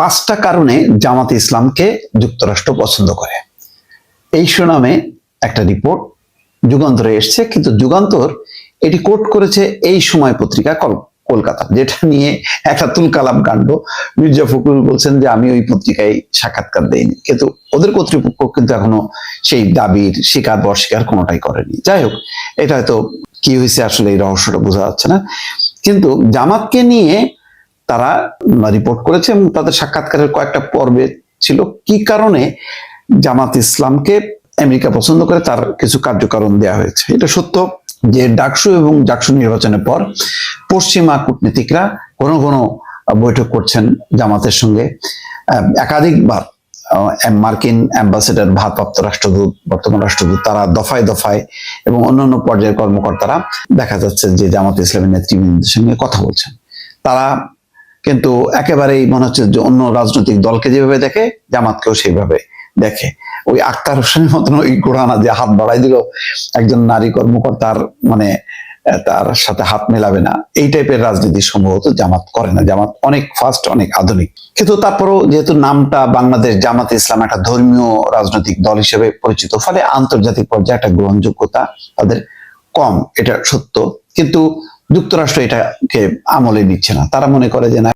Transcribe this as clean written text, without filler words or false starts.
5টা কারণে জামাতে ইসলামকে যুক্তরাষ্ট্র পছন্দ করে, এই শিরোনামে একটা রিপোর্ট যুগান্তরে এসছে। কিন্তু যুগান্তর এটি কোট করেছে এই সময় পত্রিকা কলকাতা, যেটা নিয়ে একটা তুলকালাম কাণ্ড। মির্জা ফখরুল বলছেন যে আমি ওই পত্রিকায় সাক্ষাৎকার দেইনি, কিন্তু ওদের কর্তৃপক্ষ কিন্তু এখনো সেই দাবির স্বীকার বা অস্বীকার কোনোটাই করেনি। যাই হোক, এটা হয়তো কি হয়েছে আসলে এই রহস্যটা বোঝা যাচ্ছে না। কিন্তু জামাতকে নিয়ে তারা রিপোর্ট করেছে এবং তাদের সাক্ষাৎকারের কয়েকটা পর্বে ছিল কি কারণে জামাত ইসলামকে আমেরিকা পছন্দ করে, তার কিছু কার্যকারণ দেওয়া হয়েছে। এটা সত্য যে ডাকসু এবং জাকসু নির্বাচনের পর পশ্চিমা কূটনীতিকরা ঘন ঘন বৈঠক করছেন জামাতের সঙ্গে। একাধিকবার মার্কিন অ্যাম্বাসেডার, ভারপ্রাপ্ত রাষ্ট্রদূত, বর্তমান রাষ্ট্রদূত, তারা দফায় দফায় এবং অন্যান্য পর্যায়ের কর্মকর্তারা দেখা যাচ্ছে যে জামাত ইসলামের নেতৃবৃন্দের সঙ্গে কথা বলছেন। তারা কিন্তু একেবারেই মনে হচ্ছে যে অন্য রাজনৈতিক দলকে যেভাবে দেখে জামাতকেও সেইভাবে দেখে। ওই আক্তার হোসেনের মতন ওই ঘোড়ানা যে হাত বাড়াই দিল একজন নারী কর্মকর্তার, মানে তার সাথে হাত মেলাবে না, এই টাইপের রাজনীতি সম্ভবত জামাত করে না। জামাত অনেক ফাস্ট, অনেক আধুনিক। কিন্তু তারপরেও যেহেতু নামটা বাংলাদেশ জামাত ইসলাম একটা ধর্মীয় রাজনৈতিক দল হিসেবে পরিচিত, ফলে আন্তর্জাতিক পর্যায়ে একটা গ্রহণযোগ্যতা তাদের কম, এটা সত্য। কিন্তু যুক্তরাষ্ট্র এটাকে আমলে নিচ্ছে না। তারা মনে করে যে না,